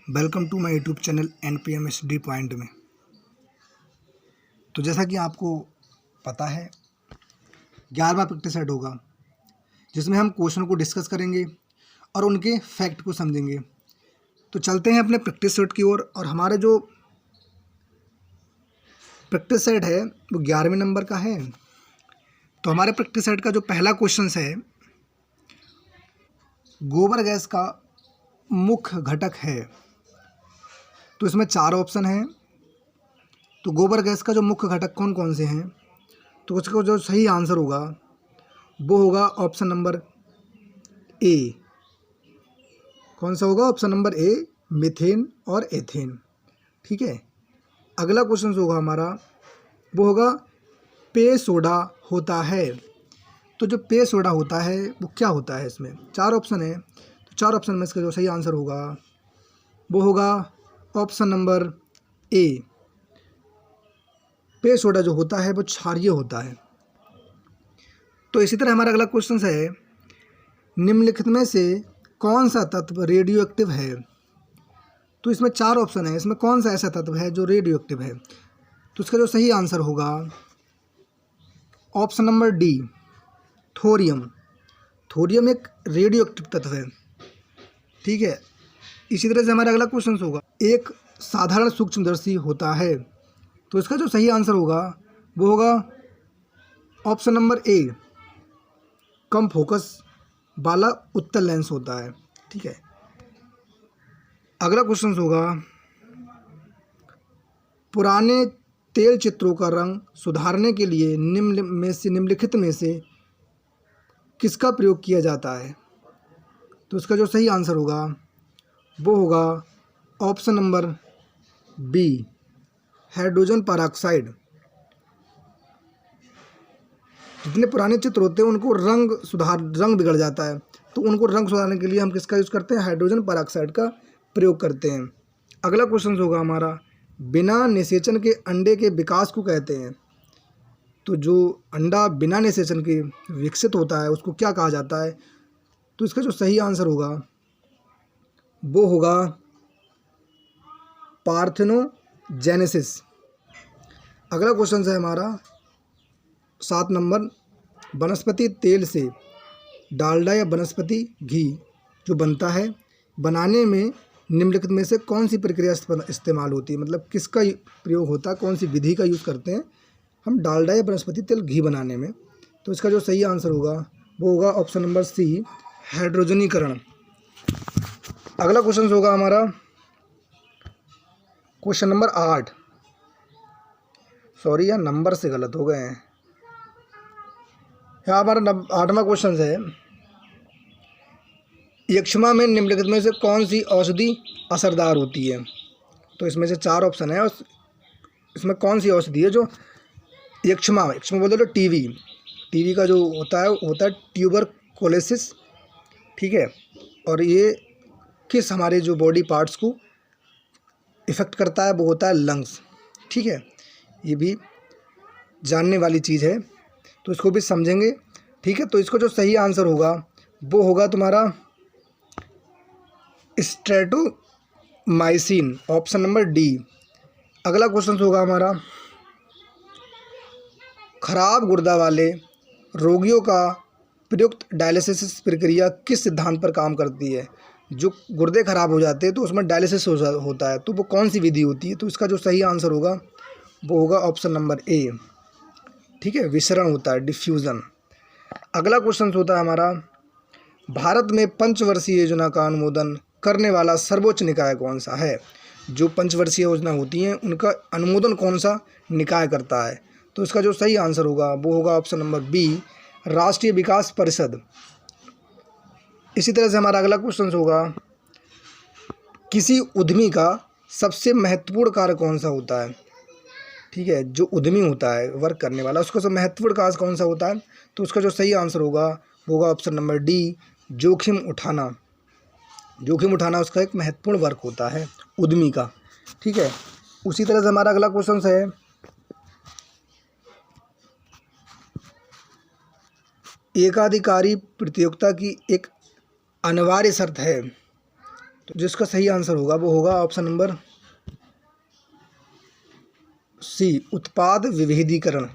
Welcome to my YouTube channel NPMSD point में। तो जैसा कि आपको पता है 11वां प्रैक्टिस सेट होगा जिसमें हम क्वेश्चन को डिस्कस करेंगे और उनके फैक्ट को समझेंगे। तो चलते हैं अपने प्रैक्टिस सेट की ओर। और हमारा जो प्रैक्टिस सेट है वो 11वें नंबर का है। तो हमारे प्रैक्टिस सेट का जो पहला क्वेश्चन है, गोबर गैस का मुख्य घटक है। तो इसमें 4 ऑप्शन हैं। तो गोबर गैस का जो मुख्य घटक कौन कौन से हैं, तो उसका जो सही आंसर होगा वो होगा ऑप्शन नंबर ए। कौन सा होगा? ऑप्शन नंबर ए, मीथेन और एथेन। ठीक है। अगला क्वेश्चन जो होगा हमारा वो होगा पेय सोडा होता है। तो जो पेय सोडा होता है वो क्या होता है? इसमें 4 ऑप्शन है। तो 4 ऑप्शन में इसका जो सही आंसर होगा वो होगा ऑप्शन नंबर ए। पेय सोडा जो होता है वो क्षारीय होता है। तो इसी तरह हमारा अगला क्वेश्चन है, निम्नलिखित में से कौन सा तत्व रेडियो एक्टिव है? तो इसमें 4 ऑप्शन है। इसमें कौन सा ऐसा तत्व है जो रेडियो एक्टिव है? तो इसका जो सही आंसर होगा option number D, thorium. Thorium एक रेडियो एक्टिव तत्व है। ठीक है। इसी तरह से हमारा अगला क्वेश्चन होगा, एक साधारण सूक्ष्मदर्शी होता है। तो इसका जो सही आंसर होगा वो होगा option number A, come focus वाला उत्तल लेंस होता है। ठीक है। अगला क्वेश्चन होगा, पुराने तेल चित्रों का रंग सुधारने के लिए निम्नलिखित में से किसका प्रयोग किया जाता है? तो इसका जो सही आंसर होगा वो होगा option number B, hydrogen peroxide. जितने पुराने चित्र होते हैं उनको रंग बिगड़ जाता है, तो उनको रंग सुधारने के लिए हम किसका यूज़ करते हैं? हाइड्रोजन परऑक्साइड का प्रयोग करते हैं। अगला क्वेश्चन होगा हमारा, बिना निषेचन के अंडे के विकास को कहते हैं। तो जो अंडा बिना निषेचन के विकसित होता है उसको क्या कहा जाता है? तो इसका जो सही आंसर होगा वो होगा पार्थेनोजेनेसिस। अगला क्वेश्चन है हमारा 7 नंबर, वनस्पति तेल से डालडा या वनस्पति घी जो बनता है, बनाने में निम्नलिखित में से कौन सी प्रक्रिया इस्तेमाल होती है? मतलब किसका प्रयोग होता है, कौन सी विधि का यूज़ करते हैं हम डालडा या वनस्पति तेल घी बनाने में? तो इसका जो सही आंसर होगा वो होगा ऑप्शन नंबर सी, हाइड्रोजनीकरण। अगला क्वेश्चन होगा हमारा क्वेश्चन नंबर 8। सॉरी यार, नंबर से गलत हो गए हैं। यहाँ हमारा 8वां क्वेश्चन है, यक्ष्मा में निम्नलिखित में से कौन सी औषधि असरदार होती है? तो इसमें से 4 ऑप्शन है और इसमें कौन सी औषधि है जो यक्ष्मा बोलते तो टीवी का जो होता है ट्यूबरकुलोसिस। ठीक है। और ये किस हमारे जो बॉडी पार्ट्स को इफ़ेक्ट करता है? वो होता है लंग्स। ठीक है। ये भी जानने वाली चीज़ है, तो इसको भी समझेंगे। ठीक है। तो इसको जो सही आंसर होगा वो होगा तुम्हारा स्ट्रेप्टोमाइसिन, ऑप्शन नंबर डी। अगला क्वेश्चन होगा हमारा, खराब गुर्दा वाले रोगियों का प्रयुक्त डायलिसिस प्रक्रिया किस सिद्धांत पर काम करती है? जो गुर्दे खराब हो जाते हैं तो उसमें डायलिसिस होता है, तो वो कौन सी विधि होती है? तो इसका जो सही आंसर होगा वो होगा ऑप्शन नंबर ए। ठीक है, विसरण होता है, डिफ्यूज़न। अगला क्वेश्चन होता है हमारा, भारत में पंचवर्षीय योजना का अनुमोदन करने वाला सर्वोच्च निकाय कौन सा है? जो पंचवर्षीय योजना होती हैं उनका अनुमोदन कौन सा निकाय करता है? तो इसका जो सही आंसर होगा वो होगा ऑप्शन नंबर बी, राष्ट्रीय विकास परिषद। इसी तरह से हमारा अगला क्वेश्चन होगा, किसी उद्यमी का सबसे महत्वपूर्ण कार्य कौन सा होता है? ठीक है। जो उद्यमी होता है, वर्क करने वाला, उसका सबसे महत्वपूर्ण कार्य कौन सा होता है? तो उसका जो सही आंसर होगा वो होगा ऑप्शन नंबर डी, जोखिम उठाना। जोखिम उठाना उसका एक महत्वपूर्ण वर्क होता है उद्यमी का। ठीक है। उसी तरह से हमारा अगला क्वेश्चन है, एकाधिकारी प्रतियोगिता की एक अनिवार्य शर्त है। तो जिसका सही आंसर होगा वो होगा ऑप्शन नंबर सी, उत्पाद विभेदीकरण।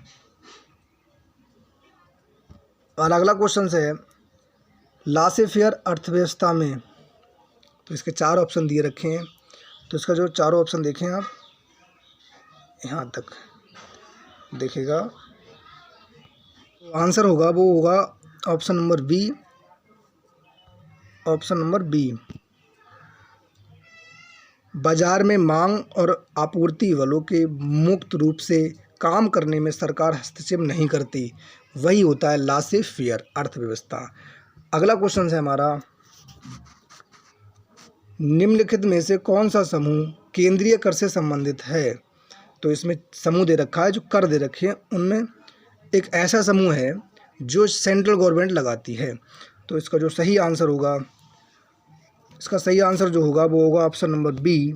और अगला क्वेश्चन है, लासेफेयर अर्थव्यवस्था में, तो इसके 4 ऑप्शन दिए रखे हैं। तो इसका जो चारों ऑप्शन देखें आप, यहाँ तक देखेगा, तो आंसर होगा वो होगा option number B, option number B. बाजार में मांग और आपूर्ति बलों के मुक्त रूप से काम करने में सरकार हस्तक्षेप नहीं करती, वही होता है लासेफेयर अर्थव्यवस्था। अगला क्वेश्चन है हमारा, निम्नलिखित में से कौन सा समूह केंद्रीय कर से संबंधित है। तो इसमें समूह दे रखा है, जो कर दे रखे हैं, उनमें एक ऐसा समूह है जो सेंट्रल गवर्नमेंट लगाती है। तो इसका जो सही आंसर होगा, इसका सही आंसर जो होगा वो होगा ऑप्शन नंबर बी,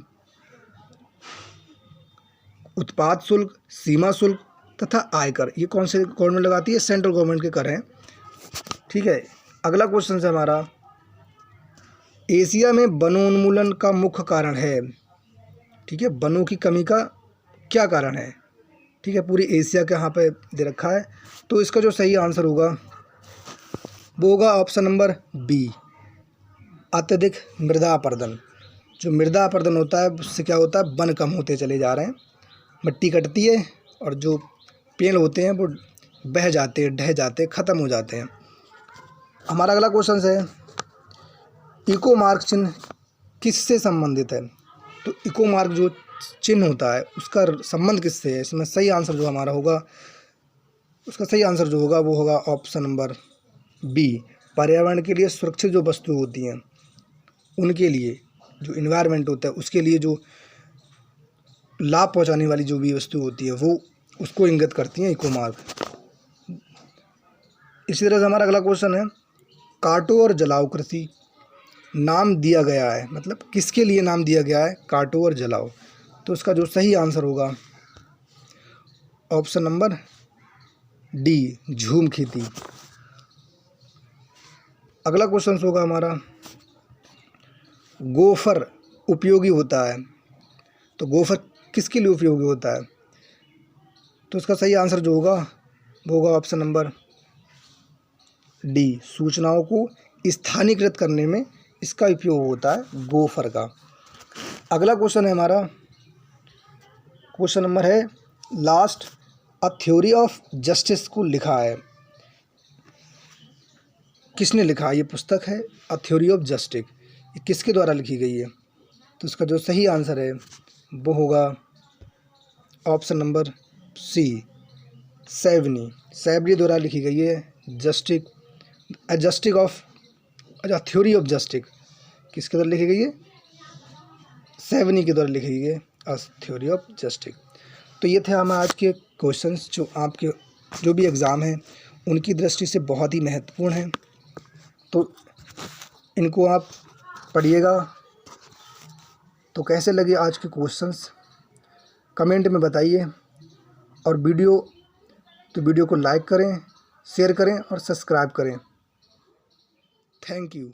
उत्पाद शुल्क, सीमा शुल्क तथा आयकर। ये कौन से गवर्नमेंट लगाती है? सेंट्रल गवर्नमेंट के कर हैं। ठीक है, अगला क्वेश्चन है हमारा, एशिया में वनोन्मूलन का मुख्य कारण है। ठीक है, वनों की कमी का क्या कारण है? ठीक है, पूरी एशिया के यहाँ पे दे रखा है। तो इसका जो सही आंसर होगा वो होगा ऑप्शन नंबर बी, अत्यधिक मृदा अपरदन। जो मृदा अपरदन होता है उससे क्या होता है, वन कम होते चले जा रहे हैं, मिट्टी कटती है और जो पेड़ होते हैं वो बह जाते हैं, ढह जाते हैं, ख़त्म हो जाते हैं। हमारा अगला क्वेश्चन है, इको मार्क चिन्ह किससे संबंधित है? तो इको मार्क जो चिन्ह होता है उसका संबंध किससे है? इसमें सही आंसर जो हमारा होगा, उसका सही आंसर जो होगा वो होगा ऑप्शन नंबर बी, पर्यावरण के लिए सुरक्षित जो वस्तु होती हैं उनके लिए, जो इन्वायरमेंट होता है उसके लिए जो लाभ पहुंचाने वाली जो भी वस्तु होती है वो उसको इंगित करती हैं इको मार्क। इसी तरह से हमारा अगला क्वेश्चन है, काटो और जलाओ कृषि नाम दिया गया है, मतलब किसके लिए नाम दिया गया है काटो और जलाओ? तो इसका जो सही आंसर होगा ऑप्शन नंबर डी, झूम खेती। अगला क्वेश्चन होगा हमारा, गोफर उपयोगी होता है, तो गोफर किसके लिए उपयोगी होता है? तो इसका सही आंसर जो होगा वो होगा ऑप्शन नंबर डी, सूचनाओं को स्थानीयकृत करने में इसका उपयोग होता है गोफर का। अगला क्वेश्चन है हमारा, क्वेश्चन नंबर है last, a theory of justice को लिखा है, किसने लिखा? ये पुस्तक है अ थ्योरी ऑफ जस्टिस, ये किसके द्वारा लिखी गई है? तो इसका जो सही आंसर है वो होगा ऑप्शन नंबर सी, सैवनी द्वारा लिखी गई है। जस्टिस ऑफ, अच्छा, थ्योरी ऑफ जस्टिस किसके द्वारा लिखी गई है? सैवनी के द्वारा लिखी गई है अ थ्योरी ऑफ जस्टिस। तो ये थे हमारे आज के क्वेश्चंस जो आपके जो भी एग्ज़ाम हैं उनकी दृष्टि से बहुत ही महत्वपूर्ण हैं। तो इनको आप पढ़िएगा। तो कैसे लगे आज के क्वेश्चंस कमेंट में बताइए, और वीडियो को लाइक करें, शेयर करें और सब्सक्राइब करें। Thank you.